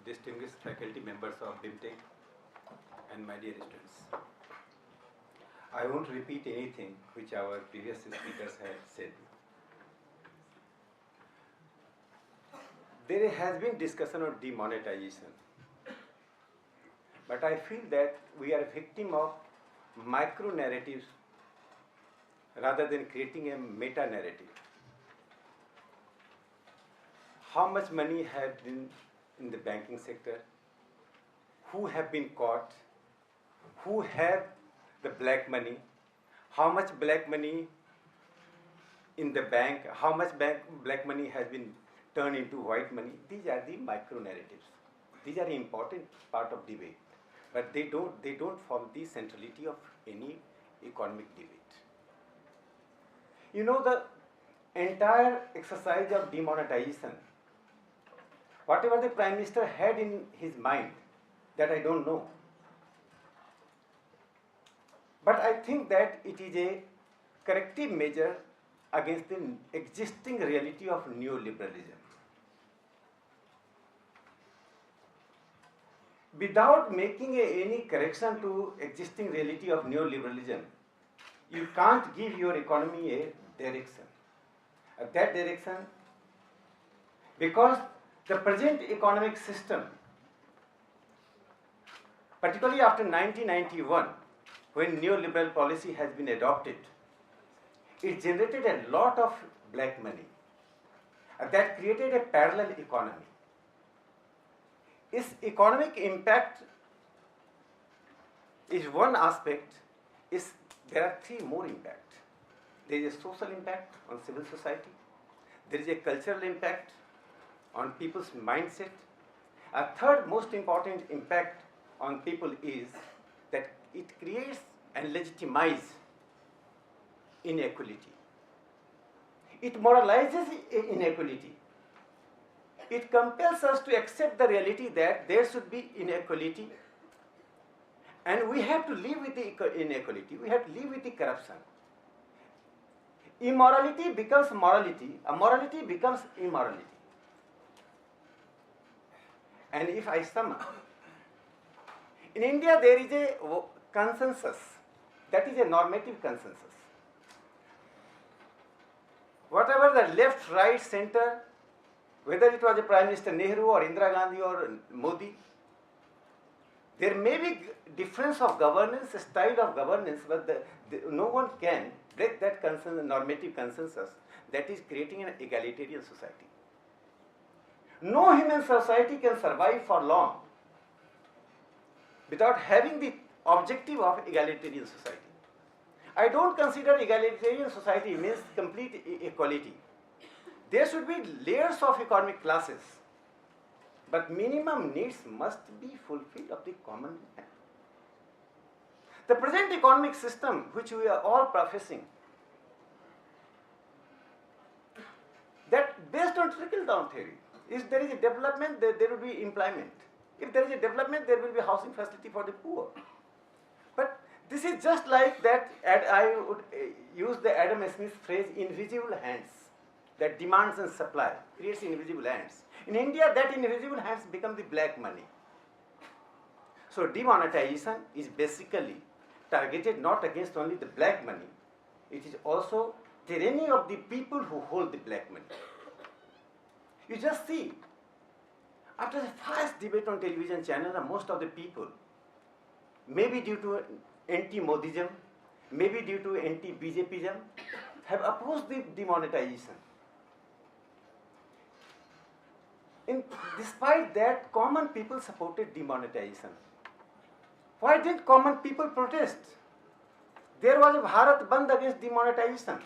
distinguished faculty members of BIMTech, and my dear students. I won't repeat anything which our previous speakers had said. There has been discussion on demonetization, but I feel that we are a victim of micro-narratives rather than creating a meta-narrative. How much money has been in the banking sector? Who have been caught? Who have the black money? How much black money in the bank? How much black money has been turned into white money? These are the micro-narratives. These are an important part of debate, but they don't form the centrality of any economic debate. You know, the entire exercise of demonetization, whatever the Prime Minister had in his mind, that I don't know. But I think that it is a corrective measure against the existing reality of neoliberalism. Without making any correction to existing reality of neoliberalism, you can't give your economy a direction. That direction, because the present economic system, particularly after 1991, when neoliberal policy has been adopted, it generated a lot of black money. That created a parallel economy. Its economic impact is one aspect. There are three more impacts. There is a social impact on civil society. There is a cultural impact on people's mindset. A third most important impact on people is that it creates and legitimizes inequality. It moralizes inequality. It compels us to accept the reality that there should be inequality, and we have to live with the inequality. We have to live with the corruption. Immorality becomes morality. Morality becomes immorality. And if I sum up, in India there is a consensus, that is a normative consensus. Whatever the left, right, center, whether it was a Prime Minister Nehru or Indira Gandhi or Modi, there may be difference of governance, style of governance, but no one can break that normative consensus that is creating an egalitarian society. No human society can survive for long without having the objective of egalitarian society. I don't consider egalitarian society means complete equality. There should be layers of economic classes, but minimum needs must be fulfilled of the common man. The present economic system, which we are all professing, that based on trickle-down theory, if there is a development, there will be employment. If there is a development, there will be housing facility for the poor. But this is just like that, I would use the Adam Smith phrase, invisible hands, that demands and supply, creates invisible hands. In India, that invisible hands become the black money. So demonetization is basically targeted not against only the black money, it is also tyranny of the people who hold the black money. You just see, after the first debate on television channel, most of the people, maybe due to anti-Modism, maybe due to anti-BJPism, have opposed the demonetization. Despite that, common people supported demonetization. Why didn't common people protest? There was a Bharat Bandh against demonetization,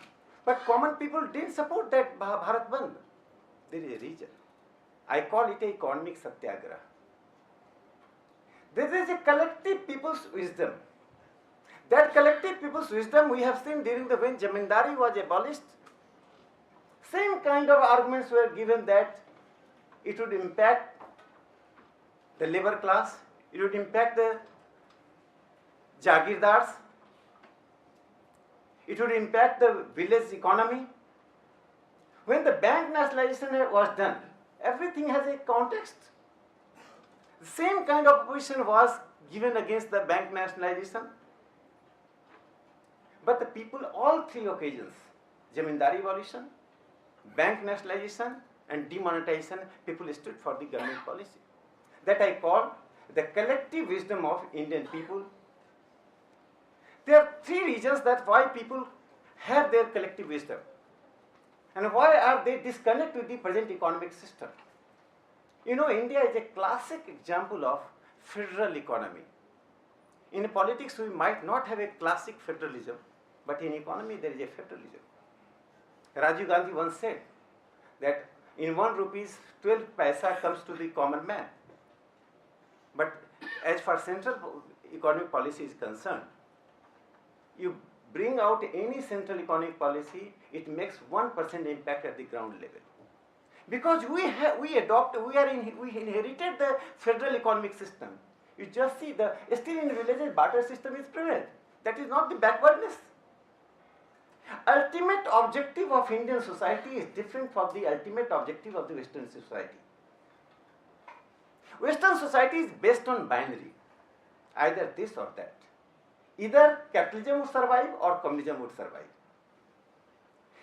but common people didn't support that Bharat Bandh. There is a reason. I call it a economic satyagraha. There is a collective people's wisdom. That collective people's wisdom we have seen during the when Jamindari was abolished. Same kind of arguments were given that it would impact the labor class, it would impact the Jagirdars, it would impact the village economy. When the bank nationalization was done, everything has a context. The same kind of opposition was given against the bank nationalization. But the people, all three occasions, Zamindari abolition, bank nationalization, and demonetization, people stood for the government policy. That I call the collective wisdom of Indian people. There are three reasons that why people have their collective wisdom. And why are they disconnected with the present economic system? You know, India is a classic example of federal economy. In politics, we might not have a classic federalism, but in economy, there is a federalism. Rajiv Gandhi once said that in 1 rupees, 12 paisa comes to the common man. But as far central economic policy is concerned, you bring out any central economic policy, it makes 1% impact at the ground level. Because we inherited the federal economic system. You just see still in villages barter system is prevalent. That is not the backwardness. Ultimate objective of Indian society is different from the ultimate objective of the Western society. Western society is based on binary, either this or that. Either capitalism would survive or communism would survive.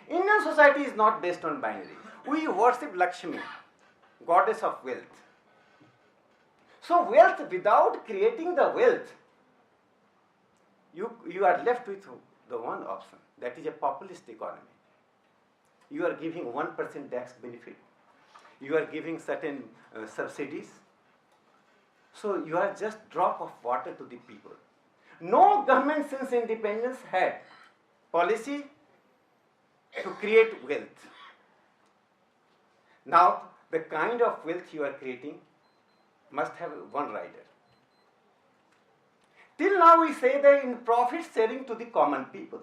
Indian society is not based on binary. We worship Lakshmi, goddess of wealth. So wealth, without creating the wealth, you are left with the one option, that is a populist economy. You are giving 1% tax benefit. You are giving certain subsidies. So you are just drop of water to the people. No government since independence had policy to create wealth. Now, the kind of wealth you are creating must have one rider. Till now we say that in profit sharing to the common people.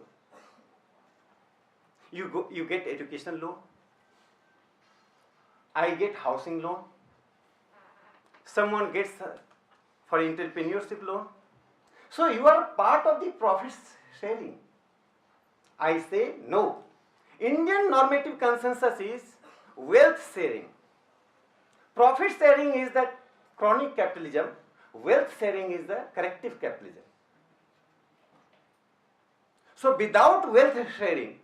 You get education loan, I get housing loan, someone gets for entrepreneurship loan. So you are part of the profit sharing. I say no. Indian normative consensus is wealth sharing. Profit sharing is the chronic capitalism. Wealth sharing is the corrective capitalism. So without wealth sharing,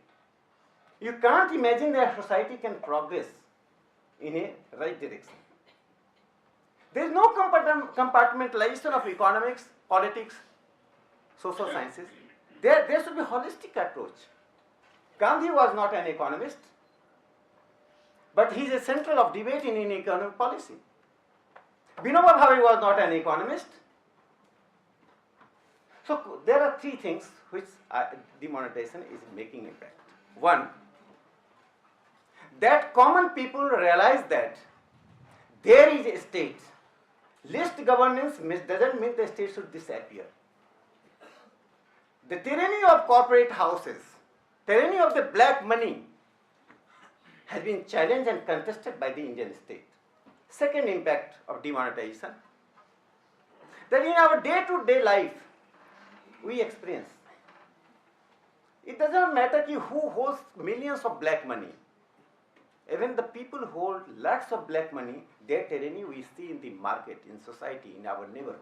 you can't imagine that society can progress in a right direction. There is no compartmentalization of economics, politics, social sciences. There should be a holistic approach. Gandhi was not an economist, but he is a central of debate in economic policy. Vinoba Bhave was not an economist. So there are three things which demonetization is making impact. One, that common people realize that there is a state. Least governance doesn't mean the state should disappear. The tyranny of corporate houses, tyranny of the black money has been challenged and contested by the Indian state. Second impact of demonetization, that in our day-to-day life we experience. It doesn't matter who holds millions of black money. Even the people who hold lakhs of black money, their tyranny we see in the market, in society, in our neighborhood.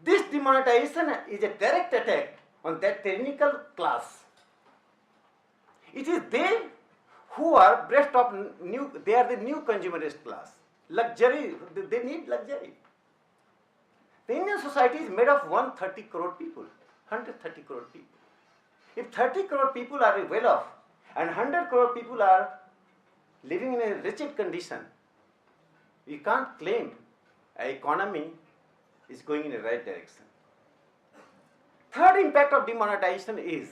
This demonetization is a direct attack on that tyrannical class. It is they who are breast of new, they are the new consumerist class. Luxury, they need luxury. The Indian society is made of 130 crore people, 130 crore people. If 30 crore people are well off and 100 crore people are living in a wretched condition, we can't claim an economy is going in the right direction. Third impact of demonetization is,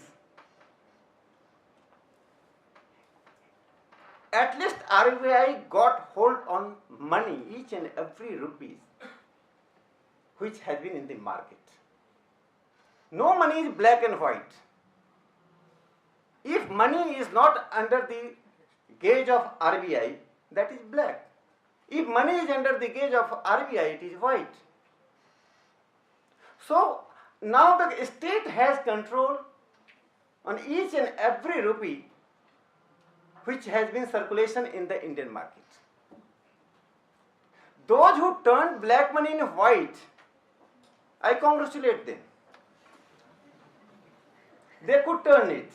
at least RBI got hold on money, each and every rupees which has been in the market. No money is black and white. If money is not under the gauge of RBI, that is black. If money is under the gauge of RBI, it is white. So now the state has control on each and every rupee which has been circulation in the Indian market. Those who turned black money in white, I congratulate them. They could turn it.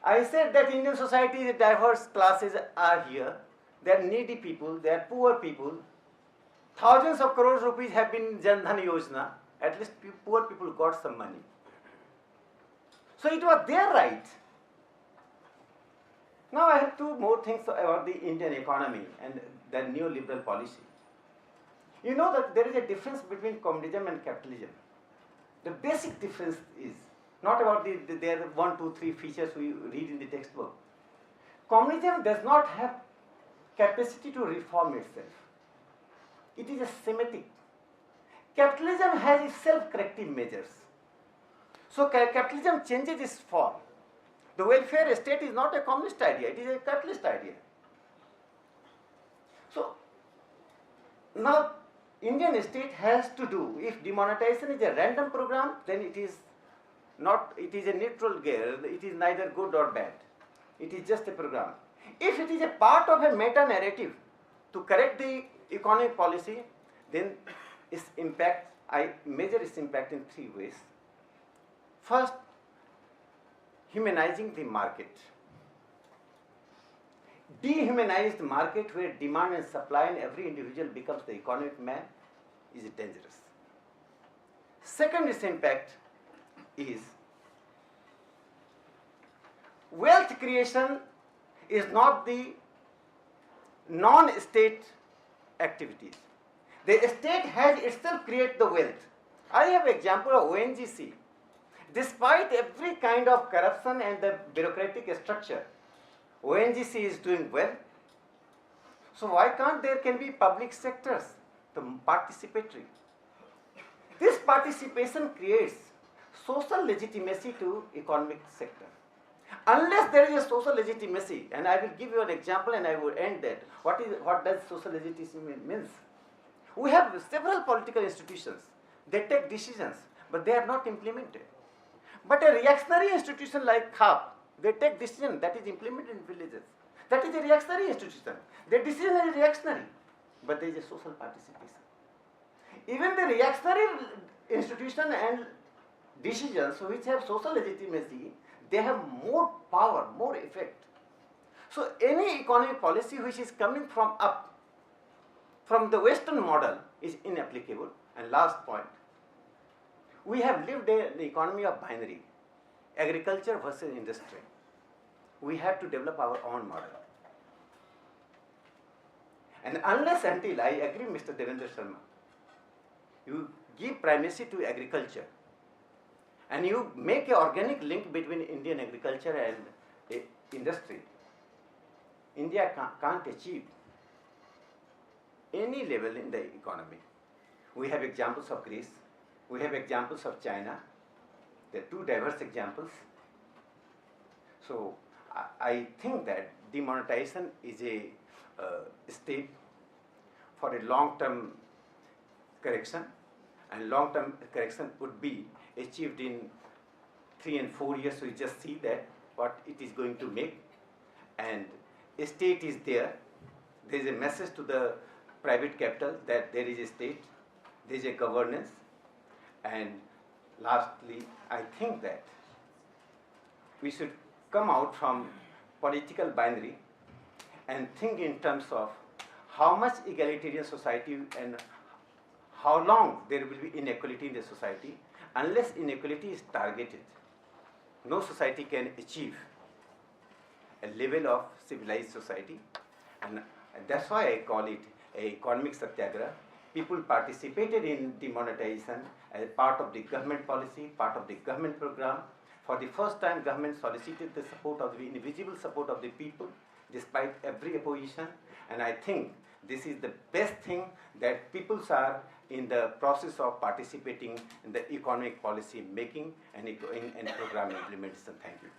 I said that Indian society, diverse classes are here. There are needy people, there are poor people. Thousands of crores rupees have been in Jan Dhan Yojana. At least poor people got some money. So it was their right. Now I have two more things about the Indian economy and the neoliberal policy. You know that there is a difference between communism and capitalism. The basic difference is not about there are 1, 2, 3 features we read in the textbook. Communism does not have capacity to reform itself. It is a semantic. Capitalism has its self-corrective measures. So capitalism changes its form. The welfare state is not a communist idea, it is a capitalist idea. So now Indian state has to do, if demonetization is a random program, then it is not, it is a neutral gear, it is neither good or bad. It is just a program. If it is a part of a meta-narrative to correct the economic policy, then its impact, I measure its impact in 3 ways. First, humanizing the market. Dehumanized market where demand and supply and every individual becomes the economic man is dangerous. Second, its impact is wealth creation is not the non-state activities. The state has itself created the wealth. I have example of ONGC. Despite every kind of corruption and the bureaucratic structure, ONGC is doing well. So why can't there can be public sectors, the participatory? This participation creates social legitimacy to economic sector. Unless there is a social legitimacy, and I will give you an example and I will end that. What does social legitimacy means? We have several political institutions. They take decisions, but they are not implemented. But a reactionary institution like CAP, they take decision that is implemented in villages. That is a reactionary institution. Their decision is reactionary, but there is a social participation. Even the reactionary institution and decisions which have social legitimacy, they have more power, more effect. So any economic policy which is coming from up, from the Western model is inapplicable. And last point, we have lived an economy of binary, agriculture versus industry. We have to develop our own model. And unless until, I agree Mr. Devendra Sharma, you give primacy to agriculture and you make an organic link between Indian agriculture and industry, India can't achieve any level in the economy. We have examples of Greece, we have examples of China. They are two diverse examples. So I think that demonetization is a step for a long-term correction, and long-term correction would be achieved in 3 and 4 years. So you just see that what it is going to make, and a state is there. There is a message to the private capital that there is a state, there is a governance, and lastly, I think that we should come out from political binary and think in terms of how much egalitarian society and how long there will be inequality in the society. Unless inequality is targeted, no society can achieve a level of civilized society, and that's why I call it a economic satyagraha. People participated in demonetization as a part of the government policy, part of the government program. For the first time, government solicited the support of the invisible support of the people, despite every opposition. And I think this is the best thing, that peoples are in the process of participating in the economic policy making and program implementation. Thank you.